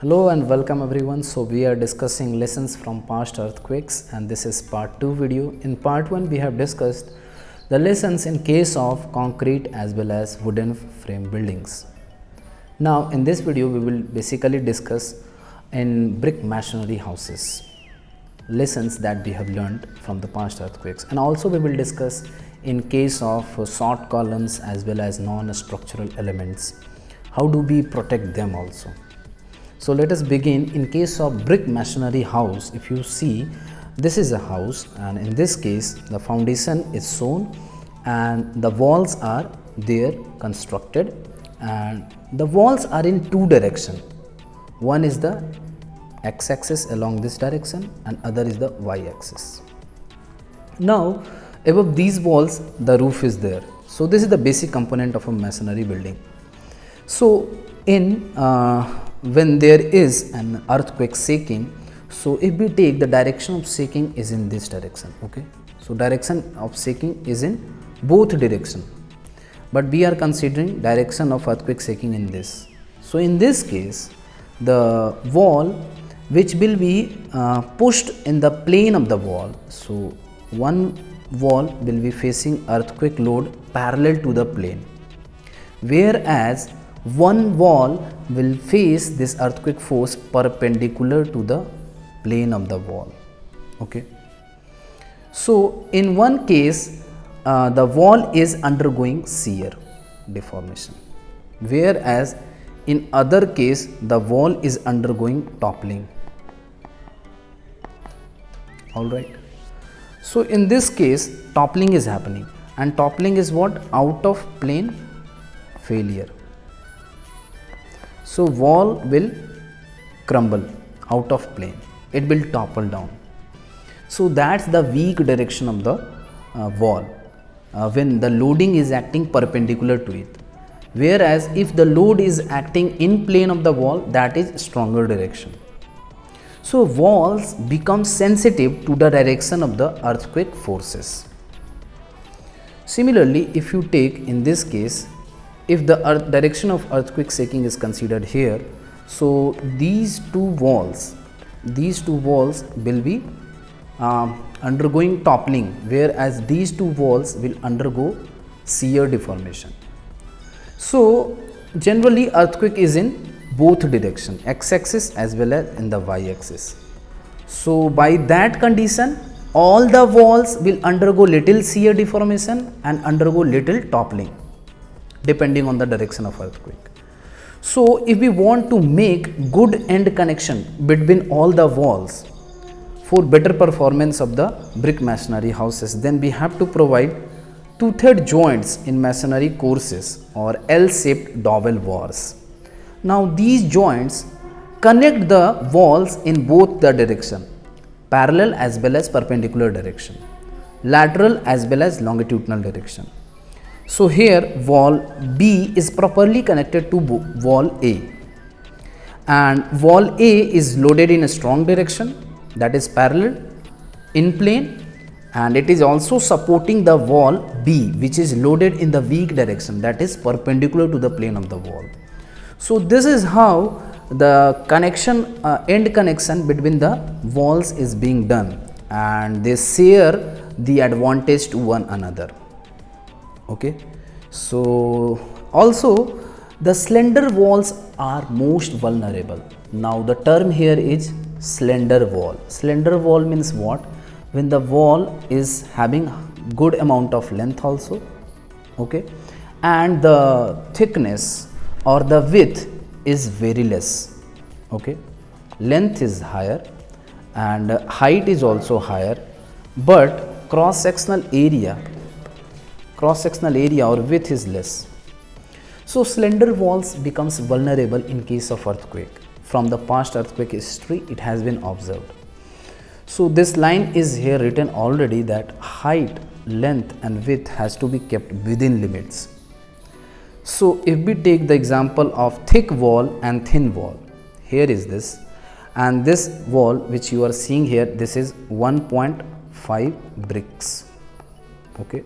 Hello and welcome everyone. So we are discussing lessons from past earthquakes and this is part 2 video. In part 1 we have discussed the lessons in case of concrete as well as wooden frame buildings. Now in this video we will basically discuss in brick masonry houses lessons that we have learned from the past earthquakes, and also we will discuss in case of short columns as well as non-structural elements, how do we protect them also. So let us begin. In case of brick masonry house, if you see, this is a house and in this case the foundation is shown and the walls are there constructed, and the walls are in two direction. One is the x-axis along this direction and other is the y-axis. Now above these walls the roof is there. So this is the basic component of a masonry building. So in when there is an earthquake shaking, so if we take the direction of shaking is in this direction, okay. So direction of shaking is in both direction, but we are considering direction of earthquake shaking in this. So in this case the wall which will be pushed in the plane of the wall, so one wall will be facing earthquake load parallel to the plane, whereas one wall will face this earthquake force perpendicular to the plane of the wall, okay. So in one case the wall is undergoing shear deformation, whereas in other case the wall is undergoing toppling. All right. So in this case toppling is happening, and toppling is what? Out of plane failure. So wall will crumble out of plane, it will topple down. So that's the weak direction of the wall when the loading is acting perpendicular to it, whereas if the load is acting in plane of the wall, that is stronger direction. So walls become sensitive to the direction of the earthquake forces. Similarly, if you take in this case, if the direction of earthquake shaking is considered here, so these two walls will be undergoing toppling, whereas these two walls will undergo shear deformation. So generally earthquake is in both direction, x-axis as well as in the y-axis. So by that condition all the walls will undergo little shear deformation and undergo little toppling depending on the direction of earthquake. So if we want to make good end connection between all the walls for better performance of the brick masonry houses, then we have to provide two-third joints in masonry courses or L-shaped dowel bars. Now these joints connect the walls in both the direction, parallel as well as perpendicular direction, lateral as well as longitudinal direction. So here wall B is properly connected to wall A, and wall A is loaded in a strong direction, that is parallel in plane, and it is also supporting the wall B which is loaded in the weak direction, that is perpendicular to the plane of the wall. So this is how the connection end connection between the walls is being done, and they share the advantage to one another, okay. So also the slender walls are most vulnerable. Now the term here is slender wall. Slender wall means what? When the wall is having good amount of length also, okay, and the thickness or the width is very less, okay. Length is higher and height is also higher, but cross-sectional area or width is less. So slender walls becomes vulnerable in case of earthquake. From the past earthquake history it has been observed. So this line is here written already that height, length and width has to be kept within limits. So if we take the example of thick wall and thin wall, here is this, and this wall which you are seeing here, this is 1.5 bricks, okay,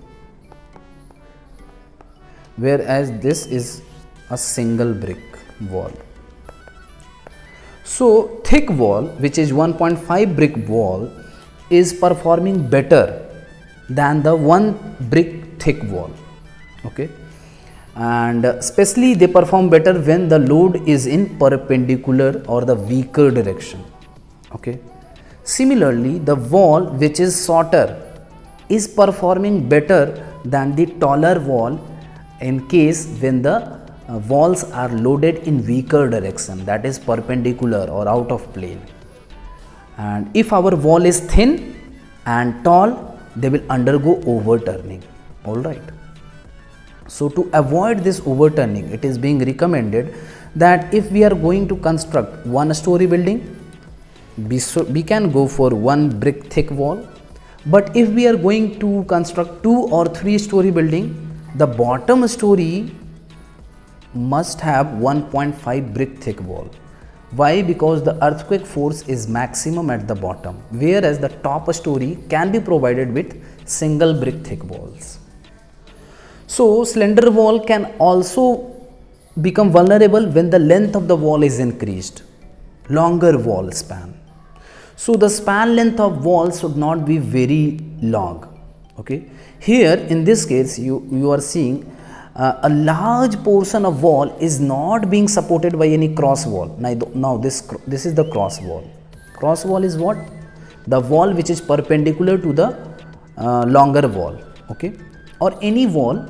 whereas this is a single brick wall. So thick wall, which is 1.5 brick wall, is performing better than the 1 brick thick wall. Okay, and especially they perform better when the load is in perpendicular or the weaker direction. Okay, similarly the wall which is shorter is performing better than the taller wall in case when the walls are loaded in weaker direction, that is perpendicular or out of plane. And if our wall is thin and tall, they will undergo overturning. All right. So to avoid this overturning, it is being recommended that if we are going to construct 1-story building, we can go for 1 brick thick wall. But if we are going to construct 2 or 3-story building, the bottom story must have 1.5 brick thick wall. Why? Because the earthquake force is maximum at the bottom, whereas the top story can be provided with single brick thick walls. So slender wall can also become vulnerable when the length of the wall is increased, longer wall span. So the span length of wall should not be very long. Okay, here in this case you are seeing a large portion of wall is not being supported by any cross wall. Now this is the cross wall. Cross wall is what? The wall which is perpendicular to the longer wall. Okay, or any wall.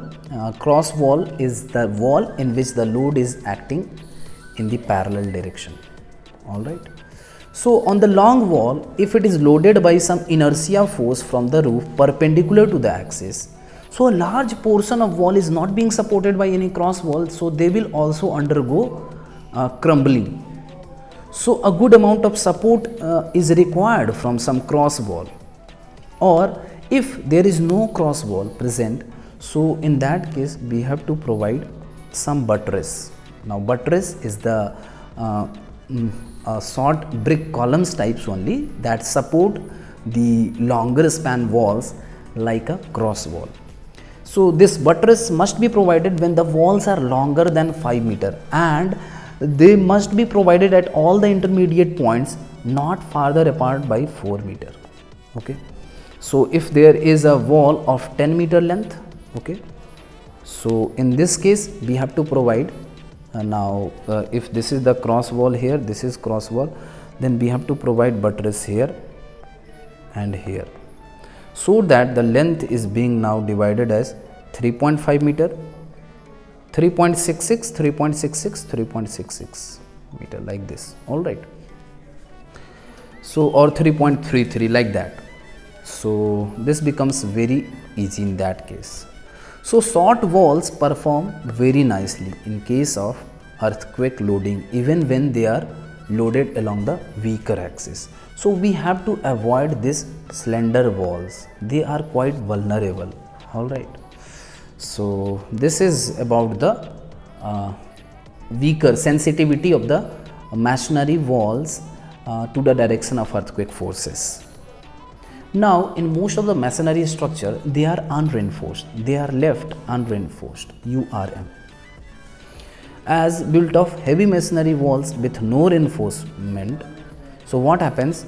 Cross wall is the wall in which the load is acting in the parallel direction. All right. So on the long wall, if it is loaded by some inertia force from the roof perpendicular to the axis, so a large portion of wall is not being supported by any cross wall, so they will also undergo crumbling. So a good amount of support is required from some cross wall. Or if there is no cross wall present, so in that case we have to provide some buttress. Now buttress is the short brick columns types only that support the longer span walls like a cross wall. So this buttress must be provided when the walls are longer than 5 meter, and they must be provided at all the intermediate points not farther apart by 4 meter. Okay, so if there is a wall of 10 meter length, okay, so in this case we have to provide if this is the cross wall here, this is cross wall, then we have to provide buttress here and here, so that the length is being now divided as 3.5 meter, 3.66, 3.66, 3.66 meter, like this. All right. So or 3.33, like that. So this becomes very easy in that case. So short walls perform very nicely in case of earthquake loading, even when they are loaded along the weaker axis. So we have to avoid these slender walls. They are quite vulnerable. All right. So this is about the weaker sensitivity of the masonry walls to the direction of earthquake forces. Now in most of the masonry structure, they are unreinforced. They are left unreinforced, URM, as built of heavy masonry walls with no reinforcement. So what happens?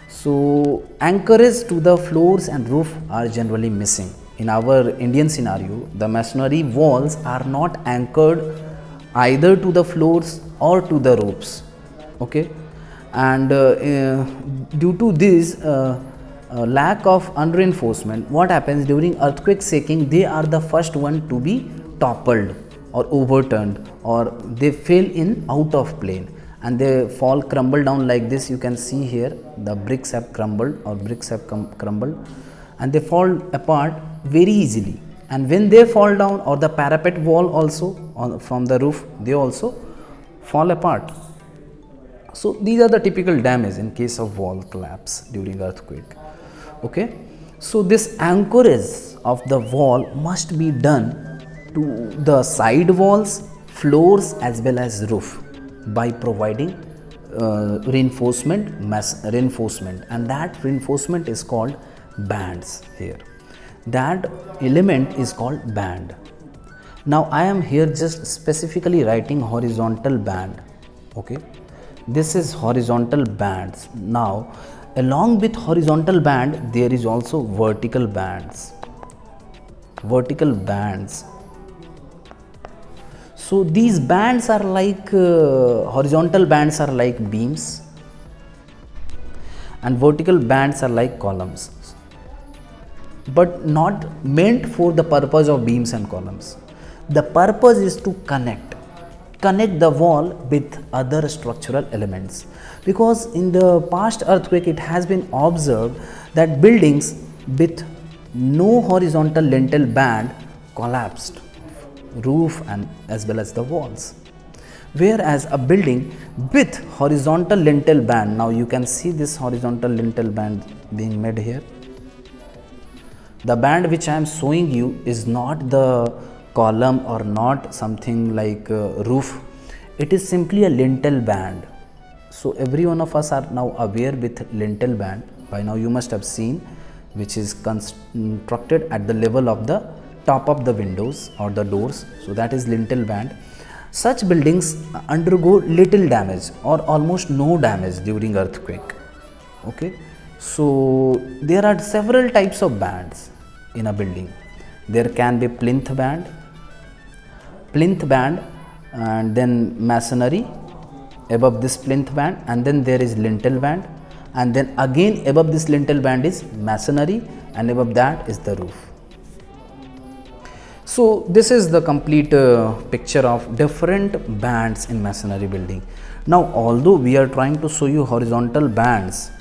So anchorage to the floors and roof are generally missing. In our Indian scenario, the masonry walls are not anchored either to the floors or to the roofs. Okay, and due to this lack of unreinforcement, what happens during earthquake shaking? They are the first one to be toppled or overturned, or they fail in out of plane and they fall, crumble down like this. You can see here the bricks have crumbled, or bricks have crumbled, and they fall apart very easily. And when they fall down, or the parapet wall also from the roof, they also fall apart. So these are the typical damage in case of wall collapse during earthquake. Okay, so this anchorage of the wall must be done to the side walls, floors as well as roof by providing reinforcement, and that reinforcement is called bands here. That element is called band. Now I am here just specifically writing horizontal band. Okay, This is horizontal bands. Now along with horizontal band there is also vertical bands. Vertical bands. So these bands are like horizontal bands are like beams and vertical bands are like columns, but not meant for the purpose of beams and columns. The purpose is to connect the wall with other structural elements, because in the past earthquake it has been observed that buildings with no horizontal lintel band collapsed, roof and as well as the walls, whereas a building with horizontal lintel band, now you can see this horizontal lintel band being made here. The band which I am showing you is not the column or not something like roof, it is simply a lintel band. So every one of us are now aware with lintel band. By now you must have seen, which is constructed at the level of the top of the windows or the doors. So that is lintel band. Such buildings undergo little damage or almost no damage during earthquake. Okay, so there are several types of bands in a building. There can be plinth band, and then masonry above this plinth band, and then there is lintel band, and then again above this lintel band is masonry, and above that is the roof. So this is the complete picture of different bands in masonry building. Now although we are trying to show you horizontal bands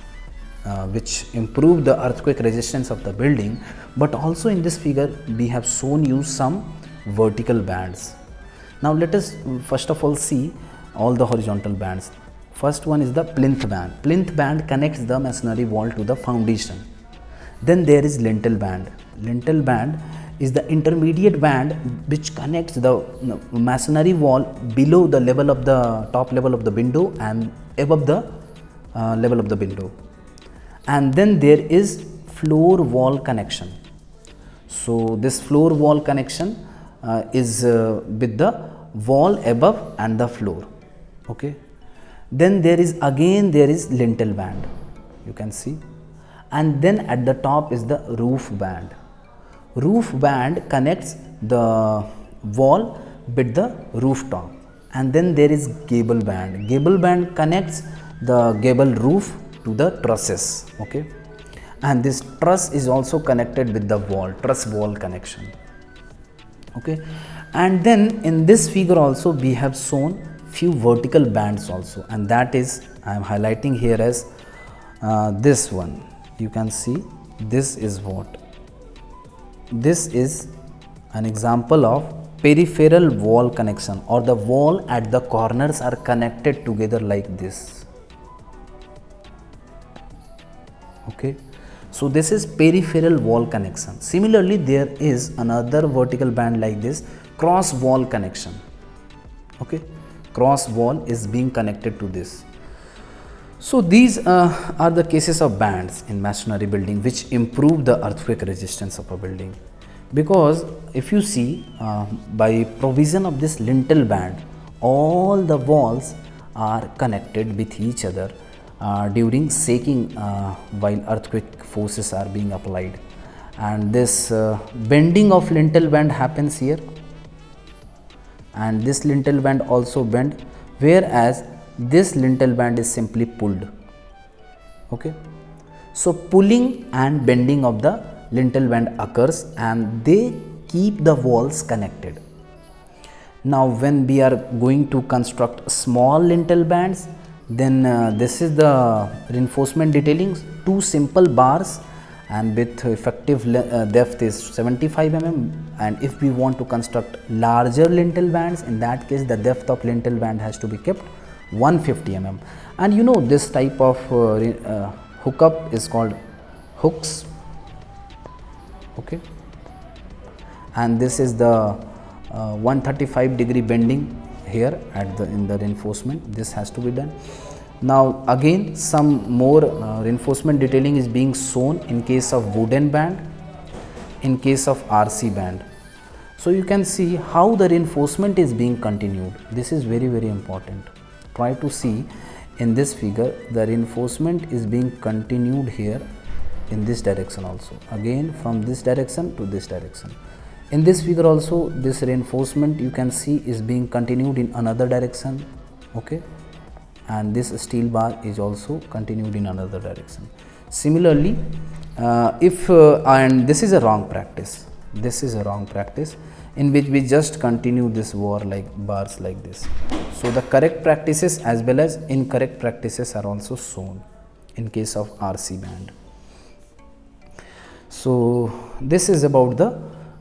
which improve the earthquake resistance of the building, but also in this figure we have shown you some vertical bands. Now let us first of all see all the horizontal bands. First one is the plinth band. Plinth band connects the masonry wall to the foundation. Then there is lintel band. Lintel band is the intermediate band which connects the masonry wall below the level of the top level of the window and above the level of the window. And then there is floor wall connection. So this floor wall connection is with the wall above and the floor. Okay. Then there is lintel band, you can see, and then at the top is the roof band. Roof band connects the wall with the rooftop, and then there is gable band. Gable band connects the gable roof to the trusses. Okay, and this truss is also connected with the wall, truss wall connection. Okay, and then in this figure also we have shown few vertical bands also, and that is I am highlighting here as this one. You can see this is what? This is an example of peripheral wall connection, or the wall at the corners are connected together like this. Okay, so this is peripheral wall connection. Similarly, there is another vertical band like this, cross wall connection. Okay, cross wall is being connected to this. So these are the cases of bands in masonry building which improve the earthquake resistance of a building, because if you see by provision of this lintel band, all the walls are connected with each other during shaking while earthquake forces are being applied, and this bending of lintel band happens here, and this lintel band also bend, whereas this lintel band is simply pulled. Okay, so pulling and bending of the lintel band occurs and they keep the walls connected. Now when we are going to construct small lintel bands, then this is the reinforcement detailing, two simple bars and with effective depth is 75 mm, and if we want to construct larger lintel bands, in that case the depth of lintel band has to be kept 150 mm, and you know this type of hookup is called hooks. Okay, and this is the 135-degree bending here at the in the reinforcement. This has to be done. Now again some more reinforcement detailing is being shown in case of wooden band, in case of RC band. So you can see how the reinforcement is being continued. This is very important. Try to see in this figure, the reinforcement is being continued here in this direction also, again from this direction to this direction. In this figure also, this reinforcement you can see is being continued in another direction, okay, and this steel bar is also continued in another direction. Similarly, and this is a wrong practice, this is a wrong practice in which we just continue this war like bars like this. So the correct practices as well as incorrect practices are also shown in case of RC band. So this is about the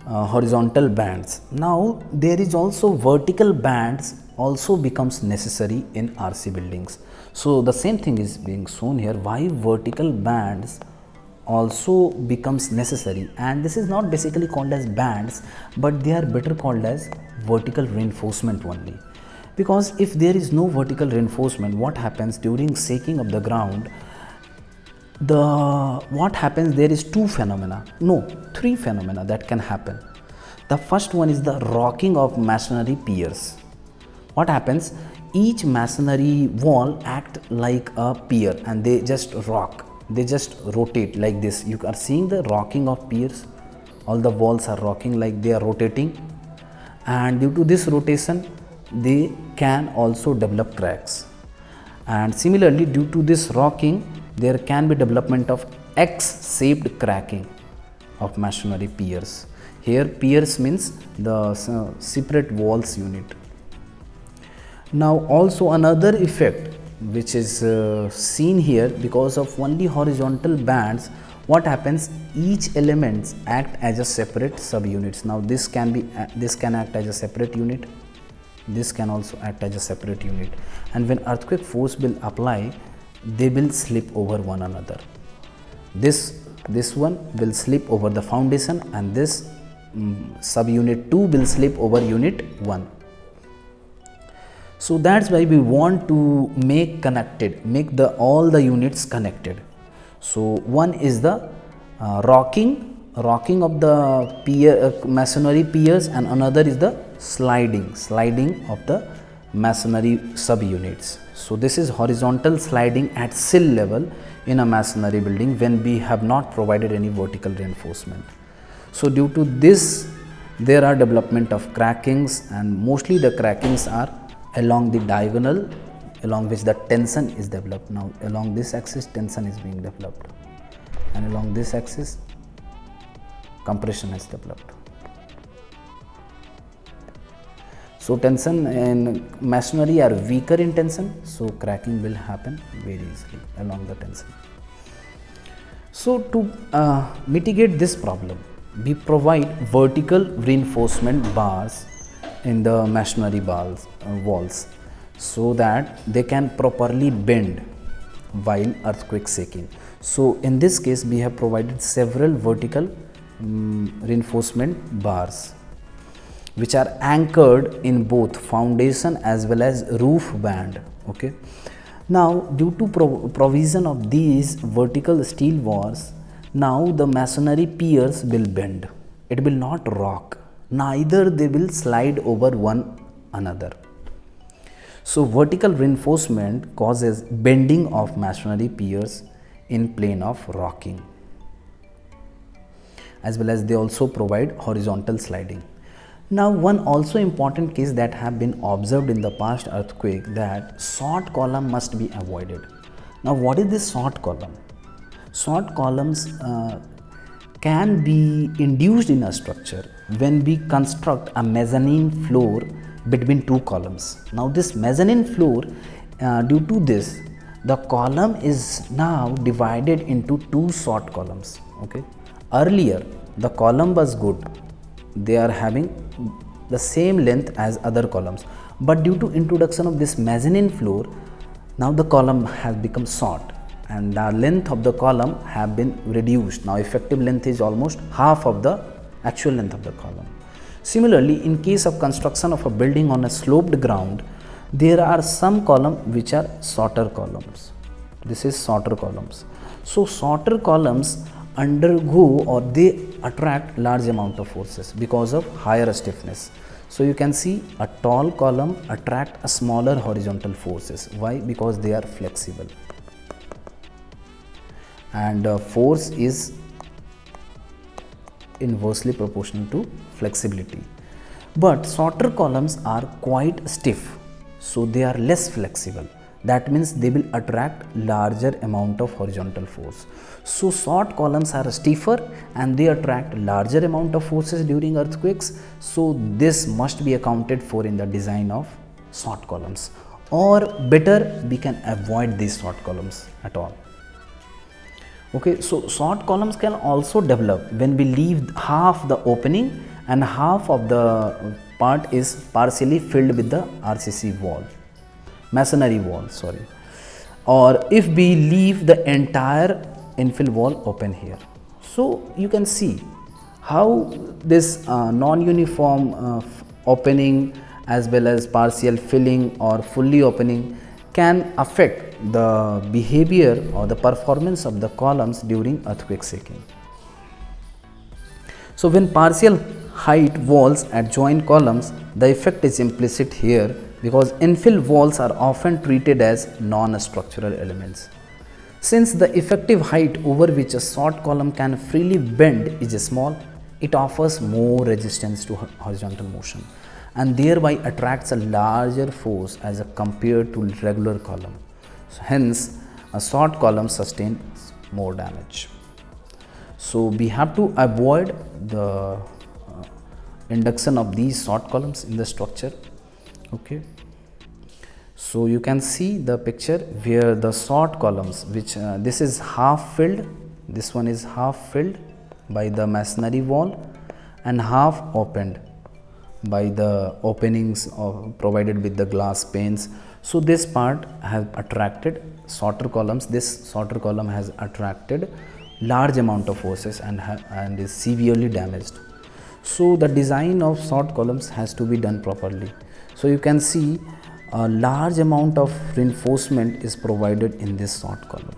horizontal bands. Now there is also vertical bands also becomes necessary in RC buildings. So the same thing is being shown here, why vertical bands also becomes necessary, and this is not basically called as bands, but they are better called as vertical reinforcement only. Because if there is no vertical reinforcement, what happens during shaking of the ground, what happens, there is three phenomena that can happen. The first one is the rocking of masonry piers. What happens, each masonry wall act like a pier and they just rock, they just rotate like this. You are seeing the rocking of piers, all the walls are rocking like they are rotating, and due to this rotation they can also develop cracks. And similarly, due to this rocking, there can be development of X-shaped cracking of masonry piers. Here piers means the separate walls unit. Now also another effect which is seen here, because of only horizontal bands, what happens, each elements act as a separate subunits. Now this can act as a separate unit, this can also act as a separate unit, and when earthquake force will apply, they will slip over one another. This one will slip over the foundation, and this subunit 2 will slip over unit 1. So that's why we want to make all the units connected. So one is the rocking of the masonry piers, and another is the sliding of the masonry subunits. So this is horizontal sliding at sill level in a masonry building when we have not provided any vertical reinforcement. So due to this, there are development of crackings, and mostly the crackings are along the diagonal along which the tension is developed. Now along this axis tension is being developed, and along this axis compression is developed. So tension and masonry are weaker in tension, so cracking will happen very easily along the tension. So to mitigate this problem, we provide vertical reinforcement bars in the masonry walls so that they can properly bend while earthquake shaking. So in this case, we have provided several vertical reinforcement bars which are anchored in both foundation as well as roof band. Okay. Now due to provision of these vertical steel bars, now the masonry piers will bend. It will not rock, neither they will slide over one another. So vertical reinforcement causes bending of masonry piers in plane of rocking, as well as they also provide horizontal sliding. Now one also important case that have been observed in the past earthquake, that short column must be avoided. Now what is this short column? Short columns can be induced in a structure when we construct a mezzanine floor between two columns. Now this mezzanine floor, due to this, the column is now divided into two short columns. Okay. Earlier the column was good, they are having the same length as other columns, but due to introduction of this mezzanine floor, now the column has become short and the length of the column have been reduced. Now effective length is almost half of the actual length of the column. Similarly, in case of construction of a building on a sloped ground, there are some columns which are shorter columns. This is shorter columns. So shorter columns undergo or they attract large amount of forces because of higher stiffness. So you can see a tall column attract a smaller horizontal forces. Why? Because they are flexible, and force is inversely proportional to flexibility. But shorter columns are quite stiff, so they are less flexible. That means they will attract larger amount of horizontal force. So short columns are stiffer and they attract larger amount of forces during earthquakes. So this must be accounted for in the design of short columns, or better we can avoid these short columns at all. Okay, so short columns can also develop when we leave half the opening and half of the part is partially filled with the RCC wall, masonry wall, sorry, or if we leave the entire infill wall open here. So you can see how this non-uniform opening as well as partial filling or fully opening can affect the behavior or the performance of the columns during earthquake shaking. So when partial height walls adjoin columns, the effect is implicit here because infill walls are often treated as non-structural elements. Since the effective height over which a short column can freely bend is small, it offers more resistance to horizontal motion and thereby attracts a larger force as compared to regular column. So hence, a short column sustains more damage. So we have to avoid the induction of these short columns in the structure. Okay. So you can see the picture where the short columns, which this is half filled, this one is half filled by the masonry wall and half opened by the openings provided with the glass panes. So this part has attracted shorter columns. This shorter column has attracted large amount of forces and is severely damaged. So the design of short columns has to be done properly. So you can see a large amount of reinforcement is provided in this short column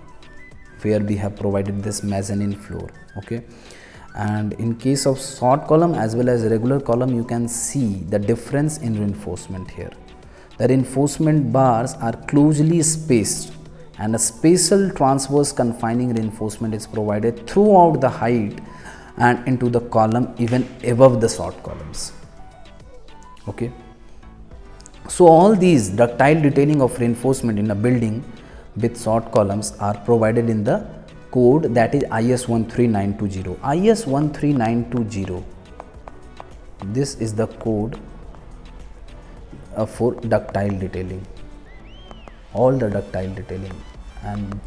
where we have provided this mezzanine floor. Okay, and in case of short column as well as regular column, you can see the difference in reinforcement here. The reinforcement bars are closely spaced and a spatial transverse confining reinforcement is provided throughout the height and into the column even above the short columns. Okay. So all these ductile detailing of reinforcement in a building with short columns are provided in the code, that is IS 13920. IS 13920, this is the code for ductile detailing, all the ductile detailing, and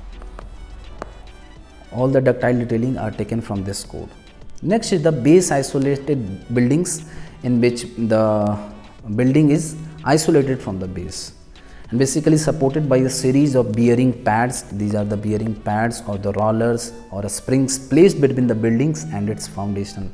all the ductile detailing are taken from this code. Next is the base isolated buildings, in which the building is isolated from the base and basically supported by a series of bearing pads. These are the bearing pads or the rollers or springs placed between the buildings and its foundation.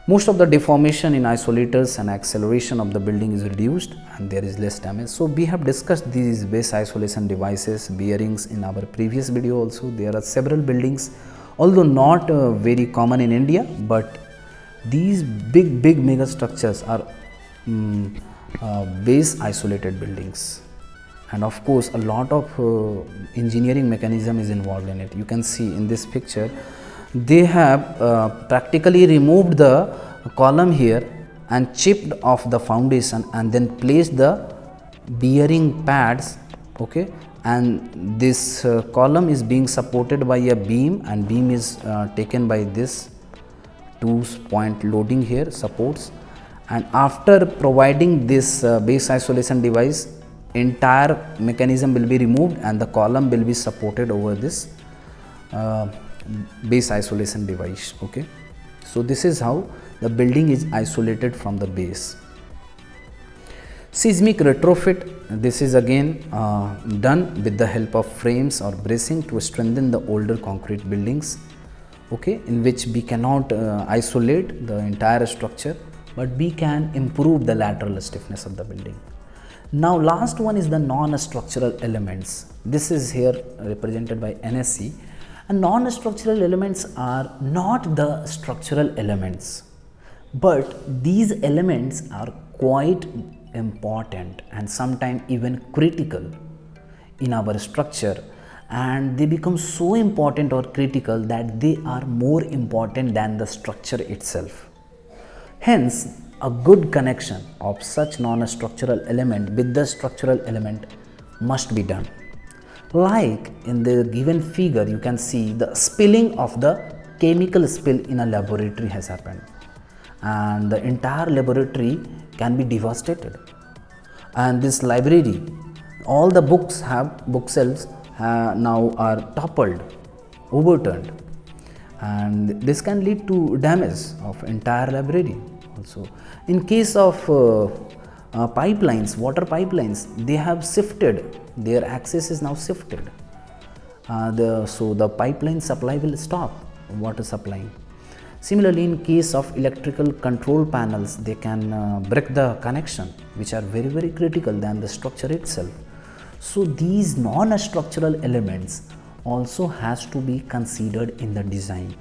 Most of the deformation in isolators and acceleration of the building is reduced and there is less damage. So we have discussed these base isolation devices, bearings, in our previous video also. There are several buildings, although not very common in India, but these big mega structures are base isolated buildings, and of course a lot of engineering mechanism is involved in it. You can see in this picture they have practically removed the column here and chipped off the foundation and then placed the bearing pads. Okay, and this column is being supported by a beam, and beam is taken by this 2-point loading here supports, and after providing this base isolation device, entire mechanism will be removed and the column will be supported over this base isolation device. Okay, so this is how the building is isolated from the base. Seismic retrofit, this is again done with the help of frames or bracing to strengthen the older concrete buildings, okay, in which we cannot isolate the entire structure, but we can improve the lateral stiffness of the building. Now last one is the non-structural elements. This is here represented by NSC, and non-structural elements are not the structural elements, but these elements are quite important and sometimes even critical in our structure, and they become so important or critical that they are more important than the structure itself. Hence, a good connection of such non-structural element with the structural element must be done. Like in the given figure, you can see the spilling of the chemical spill in a laboratory has happened, and the entire laboratory can be devastated. And this library, all the bookshelves now are toppled, overturned, and this can lead to damage of entire library. Also, in case of pipelines, water pipelines, they have shifted, their access is now shifted, so the pipeline supply will stop, water supplying. Similarly, in case of electrical control panels, they can break the connection, which are very critical than the structure itself. So these non-structural elements also has to be considered in the design,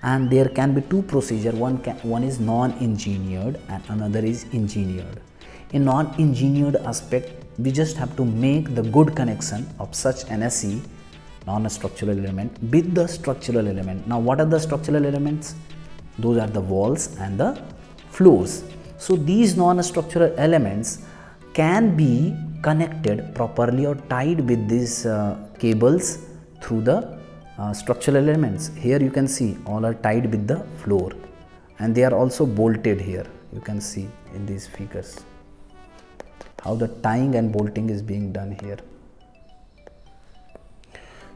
and there can be two procedure. One is non-engineered and another is engineered. In non-engineered aspect, we just have to make the good connection of such NSE, non-structural element, with the structural element. Now what are the structural elements? Those are the walls and the floors. So these non-structural elements can be connected properly or tied with these cables through the structural elements. Here you can see all are tied with the floor, and they are also bolted here. You can see in these figures how the tying and bolting is being done here.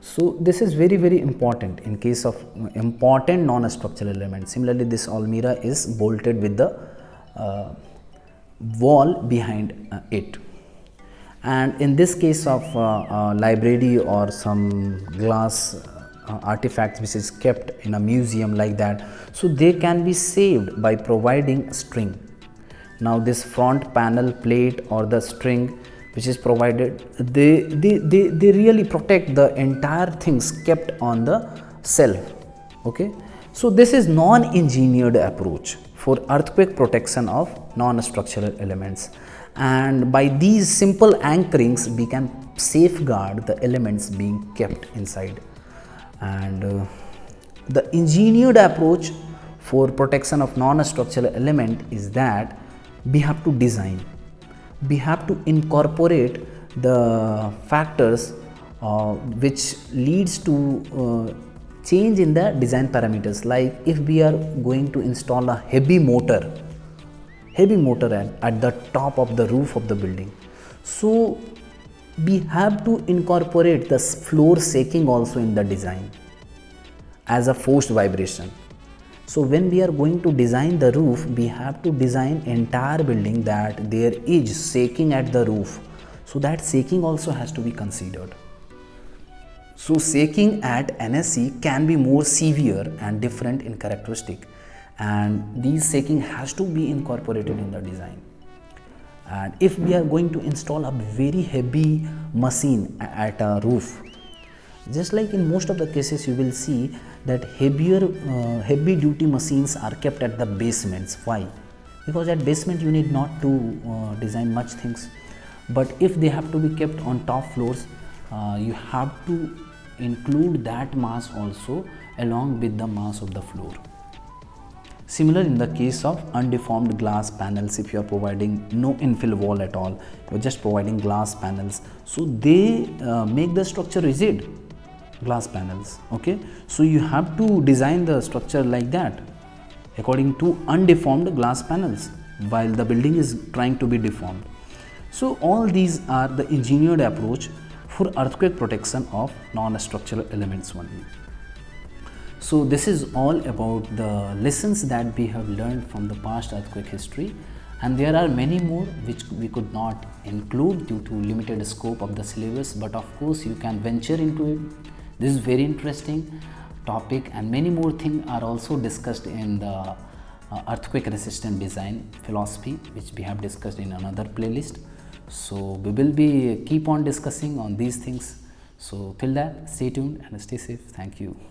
So this is very important in case of important non-structural elements. Similarly, this almirah is bolted with the wall behind it. And in this case of library or some glass artifacts which is kept in a museum like that, so they can be saved by providing string. Now this front panel plate or the string which is provided, they really protect the entire things kept on the shelf. Okay, so this is non-engineered approach for earthquake protection of non-structural elements, and by these simple anchorings we can safeguard the elements being kept inside. And the engineered approach for protection of non-structural element is that we have to design, we have to incorporate the factors which leads to change in the design parameters. Like if we are going to install a heavy motor at the top of the roof of the building, so we have to incorporate the floor shaking also in the design as a forced vibration. So when we are going to design the roof, we have to design entire building that there is shaking at the roof. So that shaking also has to be considered. So shaking at NSE can be more severe and different in characteristic, and these shaking has to be incorporated in the design. And if we are going to install a very heavy machine at a roof, just like in most of the cases you will see that heavy duty machines are kept at the basements. Why? Because at basement you need not to design much things, but if they have to be kept on top floors, you have to include that mass also along with the mass of the floor. Similar in the case of undeformed glass panels, if you are providing no infill wall at all, you are just providing glass panels, so they make the structure rigid, glass panels. Okay, so you have to design the structure like that according to undeformed glass panels while the building is trying to be deformed. So all these are the engineered approach for earthquake protection of non-structural elements only. So this is all about the lessons that we have learned from the past earthquake history, and there are many more which we could not include due to limited scope of the syllabus, but of course you can venture into it. This is very interesting topic, and many more things are also discussed in the earthquake resistant design philosophy, which we have discussed in another playlist. So we will be keep on discussing on these things. So till that, stay tuned and stay safe. Thank you.